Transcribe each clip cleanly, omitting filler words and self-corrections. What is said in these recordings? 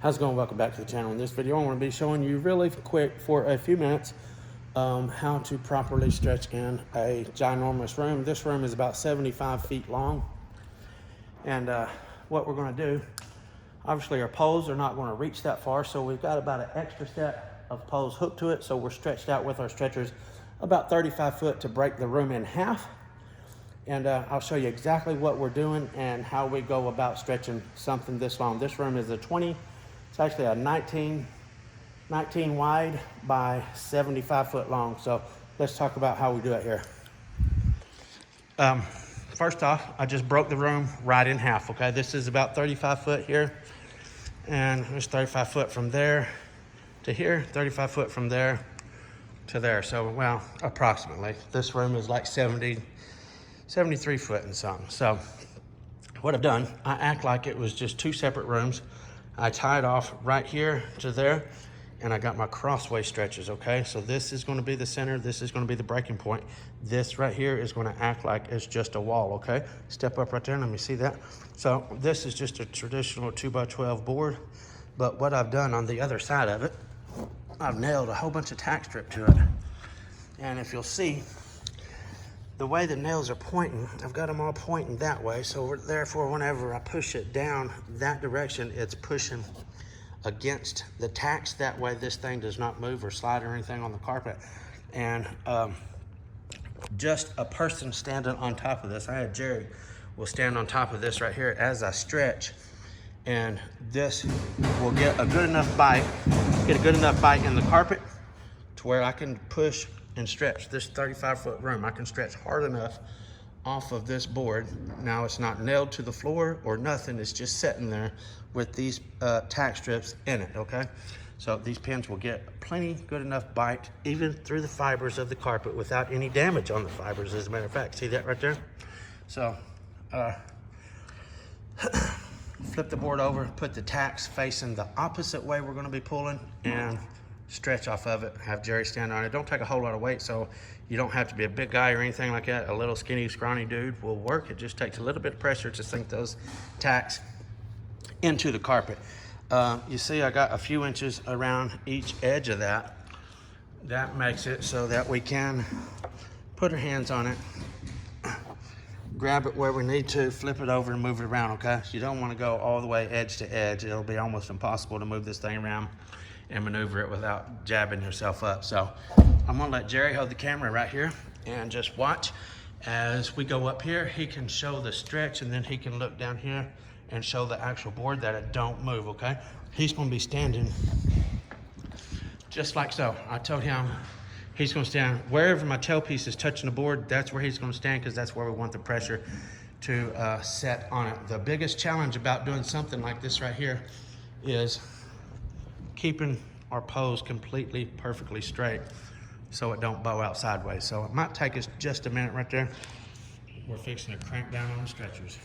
How's it going? Welcome back to the channel. In this video, I want to be showing you really quick for a few minutes how to properly stretch in a ginormous room. This room is about 75 feet long. And what we're going to do, obviously our poles are not going to reach that far, so we've got about an extra set of poles hooked to it. So we're stretched out with our stretchers about 35 foot to break the room in half. And I'll show you exactly what we're doing and how we go about stretching something this long. This room is it's actually a 19 wide by 75 foot long. So let's talk about how we do it here. First off, I just broke the room right in half, okay? This is about 35 foot here. And there's 35 foot from there to here, 35 foot from there to there. So, well, approximately. This room is like 73 foot and something. So what I've done, I act like it was just two separate rooms. I tied off right here to there, and I got my crossway stretches, okay? So this is gonna be the center, this is gonna be the breaking point. This right here is gonna act like it's just a wall, okay? Step up right there, let me see that. So this is just a traditional 2x12 board, but what I've done on the other side of it, I've nailed a whole bunch of tack strip to it. And if you'll see, the way the nails are pointing, I've got them all pointing that way. So therefore, whenever I push it down that direction, it's pushing against the tacks. That way this thing does not move or slide or anything on the carpet. And just a person standing on top of this, I had Jerry will stand on top of this right here as I stretch. And this will get a good enough bite in the carpet to where I can push and stretch this 35 foot room. I can stretch hard enough off of this board. Now it's not nailed to the floor or nothing. It's just sitting there with these tack strips in it, okay? So these pins will get plenty good enough bite even through the fibers of the carpet without any damage on the fibers, as a matter of fact. See that right there? So flip the board over, put the tacks facing the opposite way we're gonna be pulling, and stretch off of it, have Jerry stand on it. Don't take a whole lot of weight, so you don't have to be a big guy or anything like that. A little skinny, scrawny dude will work. It just takes a little bit of pressure to sink those tacks into the carpet. You see I got a few inches around each edge of that. That makes it so that we can put our hands on it, grab it where we need to, flip it over and move it around, okay? You don't want to go all the way edge to edge. It'll be almost impossible to move this thing around and maneuver it without jabbing yourself up. So I'm gonna let Jerry hold the camera right here and just watch as we go up here. He can show the stretch, and then he can look down here and show the actual board that it don't move, okay? He's gonna be standing just like so. I told him he's gonna stand wherever my tailpiece is touching the board, that's where he's gonna stand, because that's where we want the pressure to set on it. The biggest challenge about doing something like this right here is keeping our poles completely perfectly straight so it don't bow out sideways. So it might take us just a minute right there. We're fixing to crank down on the stretchers.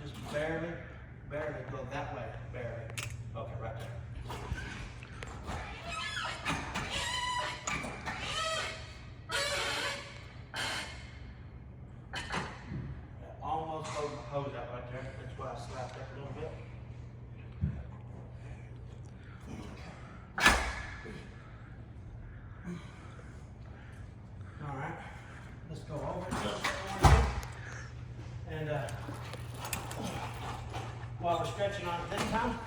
Just barely go that way, barely. Okay, right there. Almost hold the hose out right there. That's why I slapped up a little bit. All right, let's go over. And while we're stretching on it this time,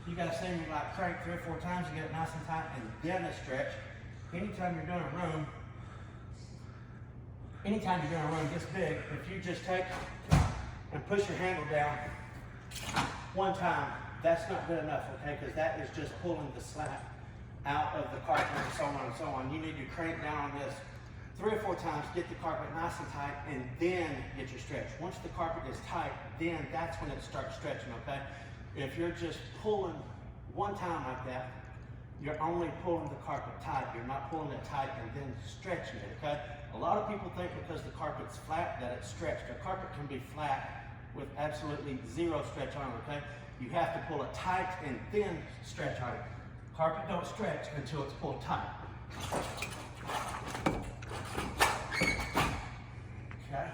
you gotta see me like crank 3 or 4 times to get it nice and tight, and then a stretch. Anytime you're doing a room this big, if you just take and push your handle down one time, that's not good enough, okay? Because that is just pulling the slat out of the carpet and so on and so on. You need to crank down on this 3 or 4 times, get the carpet nice and tight, and then get your stretch. Once the carpet is tight, then that's when it starts stretching, okay? If you're just pulling one time like that, you're only pulling the carpet tight. You're not pulling it tight and then stretching it, okay? A lot of people think because the carpet's flat that it's stretched. The carpet can be flat with absolutely zero stretch on it, okay? You have to pull it tight and then stretch on it. Carpet don't stretch until it's pulled tight. Okay.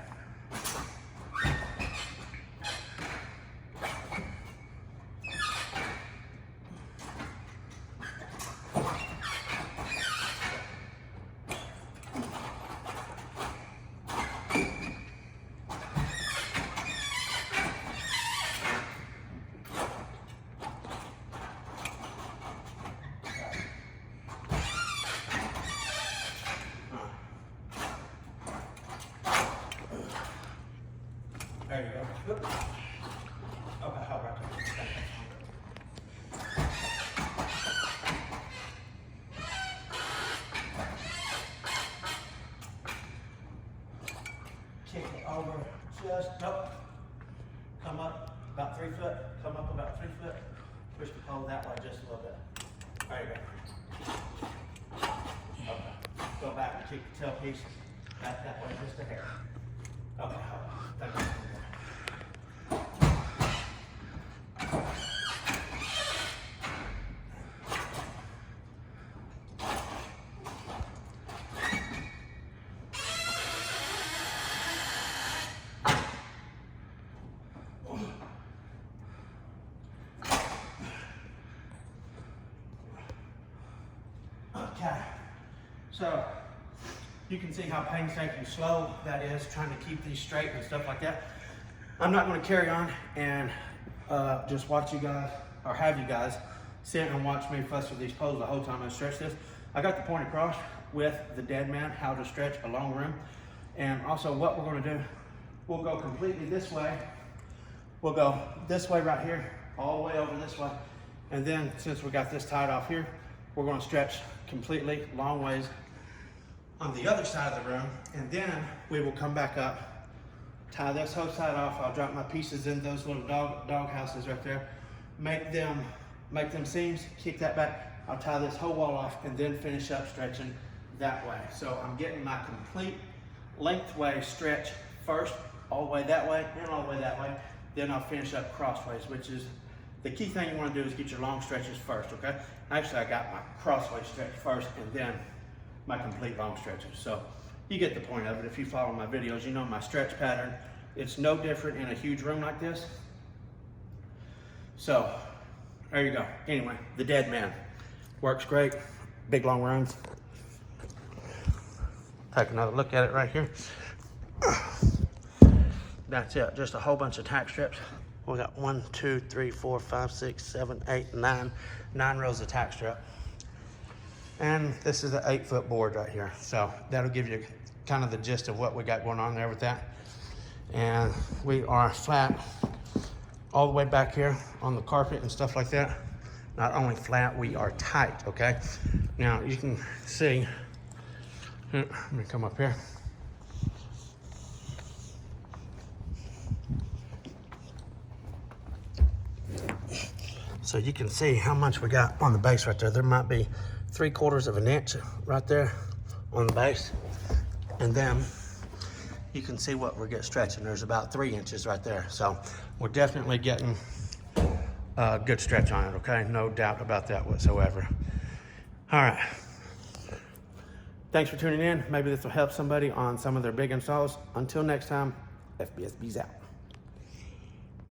There you go. Oops. Okay, hold right there. Kick it over just, nope. Come up about 3 foot, come up about 3 foot. Push the pole that way just a little bit. There you go. Okay. Go back and kick the tailpiece back that way just a hair. Okay, hold on. Thank you. Okay, so you can see how painstaking slow that is, trying to keep these straight and stuff like that. I'm not going to carry on and just watch you guys, or have you guys sit and watch me fuss with these poles the whole time I stretch this. I got the point across with the dead man, how to stretch a long room. And also what we're going to do, we'll go completely this way. We'll go this way right here, all the way over this way. And then since we got this tied off here, we're going to stretch completely long ways on the other side of the room, and then we will come back up, tie this whole side off. I'll drop my pieces in those little dog houses right there, make them seams, kick that back. I'll tie this whole wall off and then finish up stretching that way. So I'm getting my complete lengthway stretch first, all the way that way and all the way that way. Then I'll finish up crossways, which is the key thing you want to do is get your long stretches first, okay? Actually, I got my crossway stretch first and then my complete long stretches. So you get the point of it. If you follow my videos, you know my stretch pattern. It's no different in a huge room like this. So there you go. Anyway, the dead man works great. Big long rooms. Take another look at it right here. That's it, just a whole bunch of tack strips. We got 1, 2, 3, 4, 5, 6, 7, 8, 9 rows of tack strip. And this is an 8-foot board right here. So that'll give you kind of the gist of what we got going on there with that. And we are flat all the way back here on the carpet and stuff like that. Not only flat, we are tight, okay? Now you can see, let me come up here. So you can see how much we got on the base right there. There might be 3/4 of an inch right there on the base. And then you can see what we're getting stretching. There's about 3 inches right there. So we're definitely getting a good stretch on it, okay? No doubt about that whatsoever. All right. Thanks for tuning in. Maybe this will help somebody on some of their big installs. Until next time, FBSB's out.